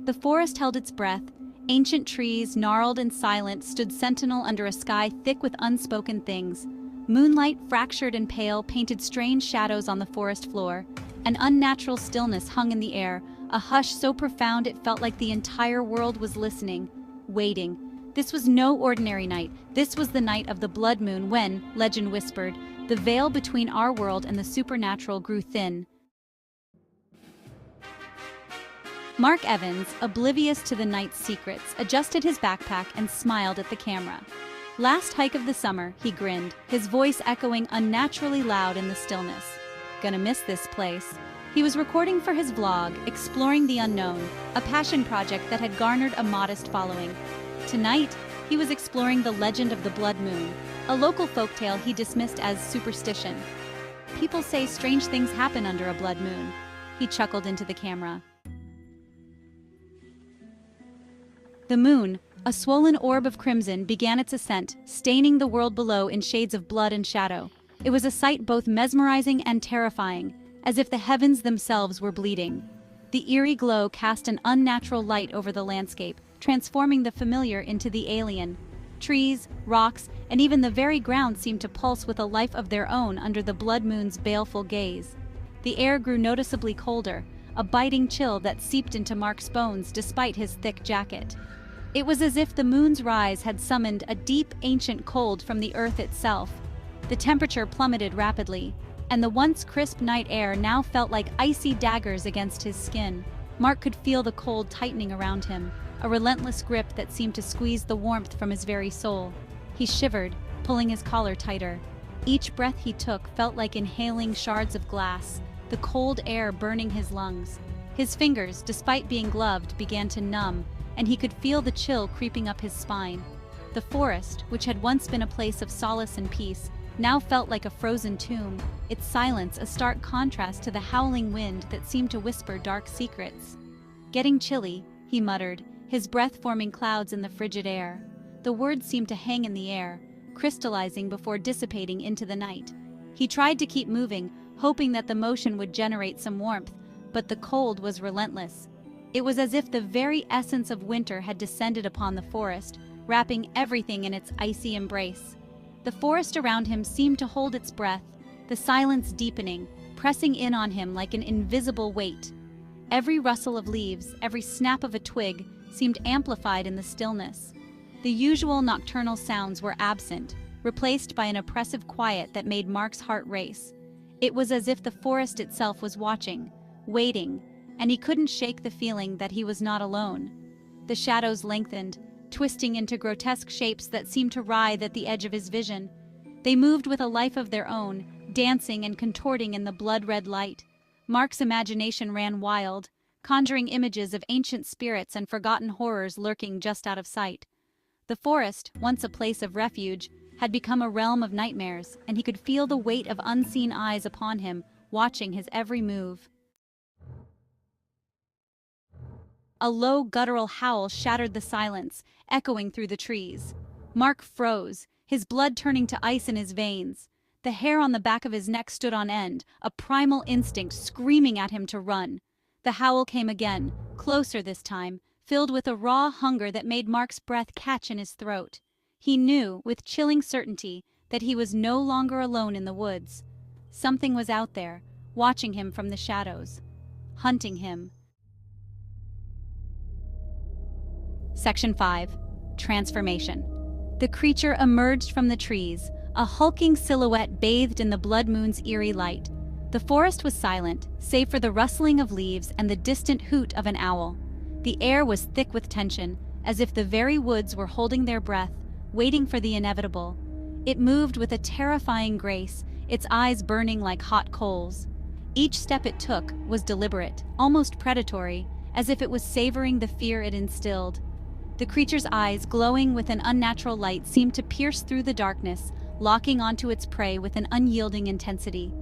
The forest held its breath. Ancient trees, gnarled and silent, stood sentinel under a sky thick with unspoken things. Moonlight, fractured and pale, painted strange shadows on the forest floor. An unnatural stillness hung in the air, a hush so profound it felt like the entire world was listening, waiting. This was no ordinary night. This was the night of the blood moon when, legend whispered, the veil between our world and the supernatural grew thin. Mark Evans, oblivious to the night's secrets, adjusted his backpack and smiled at the camera. Last hike of the summer, he grinned, his voice echoing unnaturally loud in the stillness. Gonna miss this place. He was recording for his vlog, exploring the unknown, a passion project that had garnered a modest following. Tonight, he was exploring the legend of the blood moon, a local folktale he dismissed as superstition. People say strange things happen under a blood moon. He chuckled into the camera. The moon, a swollen orb of crimson, began its ascent, staining the world below in shades of blood and shadow. It was a sight both mesmerizing and terrifying, as if the heavens themselves were bleeding. The eerie glow cast an unnatural light over the landscape, transforming the familiar into the alien. Trees, rocks, and even the very ground seemed to pulse with a life of their own under the blood moon's baleful gaze. The air grew noticeably colder, a biting chill that seeped into Mark's bones despite his thick jacket. It was as if the moon's rise had summoned a deep, ancient cold from the earth itself. The temperature plummeted rapidly, and the once crisp night air now felt like icy daggers against his skin. Mark could feel the cold tightening around him, a relentless grip that seemed to squeeze the warmth from his very soul. He shivered, pulling his collar tighter. Each breath he took felt like inhaling shards of glass, the cold air burning his lungs. His fingers, despite being gloved, began to numb, and he could feel the chill creeping up his spine. The forest, which had once been a place of solace and peace, now felt like a frozen tomb, its silence a stark contrast to the howling wind that seemed to whisper dark secrets. Getting chilly, he muttered, his breath forming clouds in the frigid air. The words seemed to hang in the air, crystallizing before dissipating into the night. He tried to keep moving, hoping that the motion would generate some warmth, but the cold was relentless. It was as if the very essence of winter had descended upon the forest, wrapping everything in its icy embrace. The forest around him seemed to hold its breath, the silence deepening, pressing in on him like an invisible weight. Every rustle of leaves, every snap of a twig, seemed amplified in the stillness. The usual nocturnal sounds were absent, replaced by an oppressive quiet that made Mark's heart race. It was as if the forest itself was watching, waiting, and he couldn't shake the feeling that he was not alone. The shadows lengthened, twisting into grotesque shapes that seemed to writhe at the edge of his vision. They moved with a life of their own, dancing and contorting in the blood-red light. Mark's imagination ran wild, conjuring images of ancient spirits and forgotten horrors lurking just out of sight. The forest, once a place of refuge, had become a realm of nightmares, and he could feel the weight of unseen eyes upon him, watching his every move. A low guttural howl shattered the silence, echoing through the trees. Mark froze, his blood turning to ice in his veins. The hair on the back of his neck stood on end, a primal instinct screaming at him to run. The howl came again, closer this time, filled with a raw hunger that made Mark's breath catch in his throat. He knew, with chilling certainty, that he was no longer alone in the woods. Something was out there, watching him from the shadows, hunting him. Section 5. Transformation. The creature emerged from the trees, a hulking silhouette bathed in the blood moon's eerie light. The forest was silent, save for the rustling of leaves and the distant hoot of an owl. The air was thick with tension, as if the very woods were holding their breath, waiting for the inevitable. It moved with a terrifying grace, its eyes burning like hot coals. Each step it took was deliberate, almost predatory, as if it was savoring the fear it instilled. The creature's eyes, glowing with an unnatural light, seemed to pierce through the darkness, locking onto its prey with an unyielding intensity.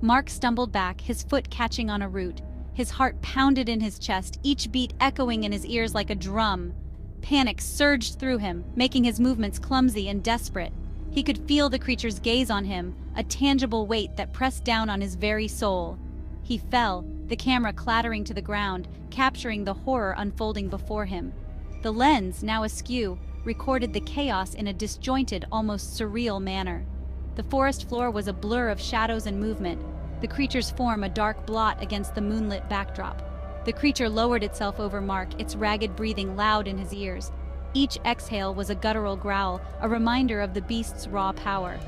Mark stumbled back, his foot catching on a root. His heart pounded in his chest, each beat echoing in his ears like a drum. Panic surged through him, making his movements clumsy and desperate. He could feel the creature's gaze on him, a tangible weight that pressed down on his very soul. He fell, the camera clattering to the ground, capturing the horror unfolding before him. The lens, now askew, recorded the chaos in a disjointed, almost surreal manner. The forest floor was a blur of shadows and movement, the creature's form a dark blot against the moonlit backdrop. The creature lowered itself over Mark, its ragged breathing loud in his ears. Each exhale was a guttural growl, a reminder of the beast's raw power.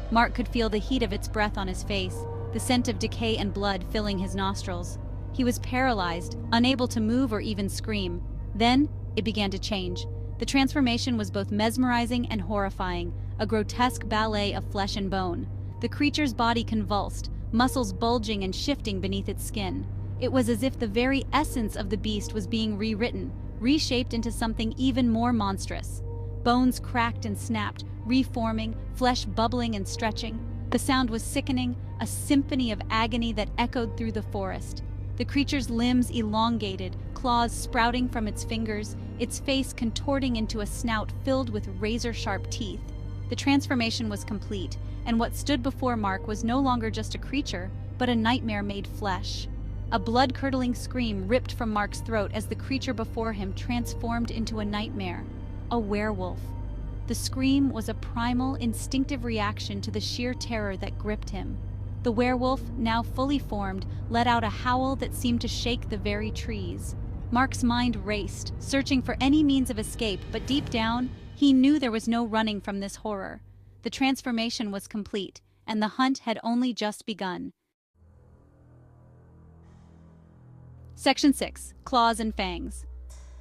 Mark could feel the heat of its breath on his face, the scent of decay and blood filling his nostrils. He was paralyzed, unable to move or even scream. Then, it began to change. The transformation was both mesmerizing and horrifying, a grotesque ballet of flesh and bone. The creature's body convulsed, muscles bulging and shifting beneath its skin. It was as if the very essence of the beast was being rewritten, reshaped into something even more monstrous. Bones cracked and snapped, reforming, flesh bubbling and stretching. The sound was sickening, a symphony of agony that echoed through the forest. The creature's limbs elongated, claws sprouting from its fingers, its face contorting into a snout filled with razor-sharp teeth. The transformation was complete, and what stood before Mark was no longer just a creature, but a nightmare made flesh. A blood-curdling scream ripped from Mark's throat as the creature before him transformed into a nightmare, a werewolf. The scream was a primal, instinctive reaction to the sheer terror that gripped him. The werewolf, now fully formed, let out a howl that seemed to shake the very trees. Mark's mind raced, searching for any means of escape, but deep down, he knew there was no running from this horror. The transformation was complete, and the hunt had only just begun. Section 6. Claws and Fangs.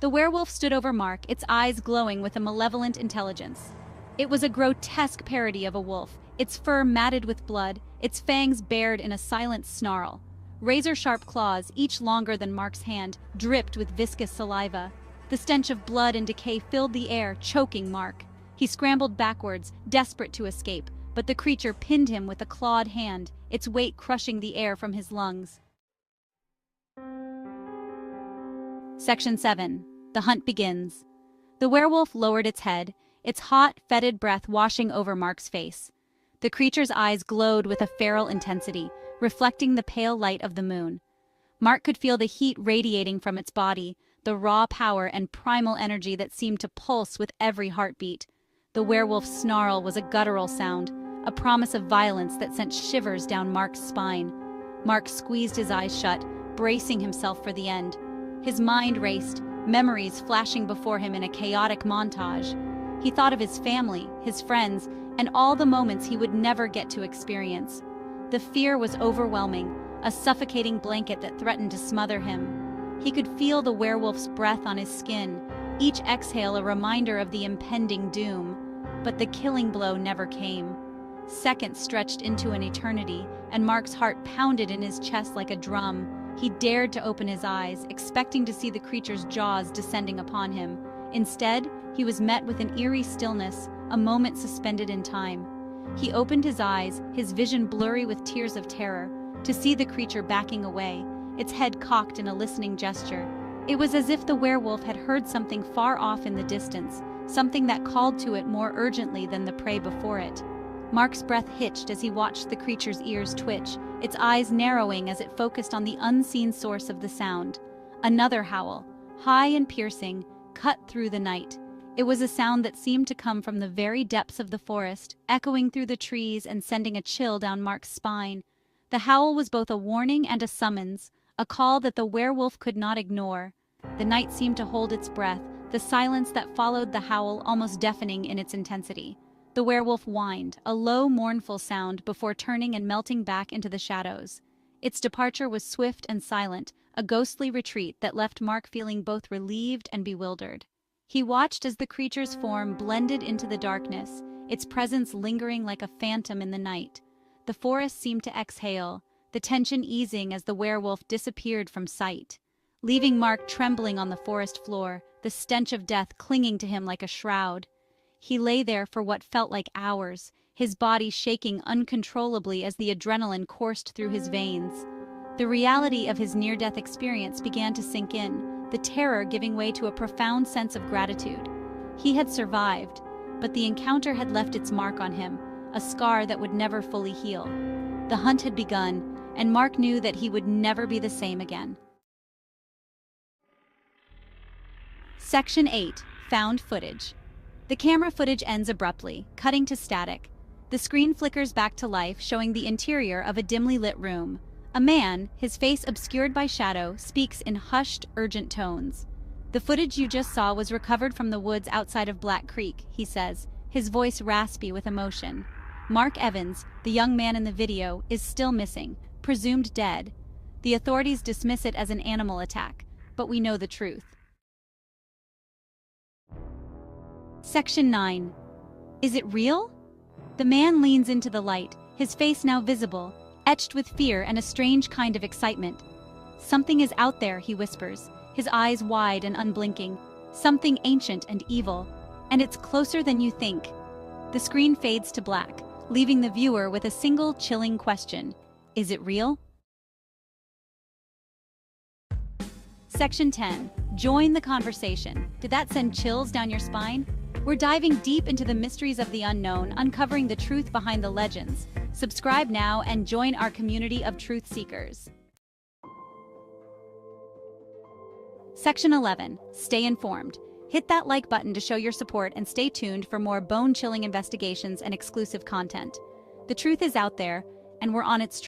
The werewolf stood over Mark, its eyes glowing with a malevolent intelligence. It was a grotesque parody of a wolf, its fur matted with blood, its fangs bared in a silent snarl. Razor-sharp claws, each longer than Mark's hand, dripped with viscous saliva. The stench of blood and decay filled the air, choking Mark. He scrambled backwards, desperate to escape, but the creature pinned him with a clawed hand, its weight crushing the air from his lungs. Section 7. The hunt begins. The werewolf lowered its head, its hot, fetid breath washing over Mark's face. The creature's eyes glowed with a feral intensity, reflecting the pale light of the moon. Mark could feel the heat radiating from its body, the raw power and primal energy that seemed to pulse with every heartbeat. The werewolf's snarl was a guttural sound, a promise of violence that sent shivers down Mark's spine. Mark squeezed his eyes shut, bracing himself for the end. His mind raced, memories flashing before him in a chaotic montage. He thought of his family, his friends, and all the moments he would never get to experience. The fear was overwhelming, a suffocating blanket that threatened to smother him. He could feel the werewolf's breath on his skin, each exhale a reminder of the impending doom. But the killing blow never came. Seconds stretched into an eternity, and Mark's heart pounded in his chest like a drum. He dared to open his eyes, expecting to see the creature's jaws descending upon him. Instead, he was met with an eerie stillness, a moment suspended in time. He opened his eyes, his vision blurry with tears of terror, to see the creature backing away, its head cocked in a listening gesture. It was as if the werewolf had heard something far off in the distance, something that called to it more urgently than the prey before it. Mark's breath hitched as he watched the creature's ears twitch, its eyes narrowing as it focused on the unseen source of the sound. Another howl, high and piercing, cut through the night. It was a sound that seemed to come from the very depths of the forest, echoing through the trees and sending a chill down Mark's spine. The howl was both a warning and a summons, a call that the werewolf could not ignore. The night seemed to hold its breath, the silence that followed the howl almost deafening in its intensity. The werewolf whined, a low, mournful sound before turning and melting back into the shadows. Its departure was swift and silent, a ghostly retreat that left Mark feeling both relieved and bewildered. He watched as the creature's form blended into the darkness, its presence lingering like a phantom in the night. The forest seemed to exhale, the tension easing as the werewolf disappeared from sight, leaving Mark trembling on the forest floor, the stench of death clinging to him like a shroud. He lay there for what felt like hours, his body shaking uncontrollably as the adrenaline coursed through his veins. The reality of his near-death experience began to sink in, the terror giving way to a profound sense of gratitude. He had survived, but the encounter had left its mark on him, a scar that would never fully heal. The hunt had begun, and Mark knew that he would never be the same again. Section 8. Found footage. The camera footage ends abruptly, cutting to static. The screen flickers back to life, showing the interior of a dimly lit room. A man, his face obscured by shadow, speaks in hushed, urgent tones. "The footage you just saw was recovered from the woods outside of Black Creek," he says, his voice raspy with emotion. Mark Evans, the young man in the video, is still missing, presumed dead. The authorities dismiss it as an animal attack, but we know the truth. Section 9. Is it real? The man leans into the light, his face now visible, etched with fear and a strange kind of excitement. "Something is out there," he whispers, his eyes wide and unblinking. "Something ancient and evil, and it's closer than you think." The screen fades to black, leaving the viewer with a single chilling question. Is it real? Section 10. Join the conversation. Did that send chills down your spine? We're diving deep into the mysteries of the unknown, uncovering the truth behind the legends. Subscribe now and join our community of truth seekers. Section 11. Stay informed. Hit that like button to show your support and stay tuned for more bone-chilling investigations and exclusive content. The truth is out there, and we're on its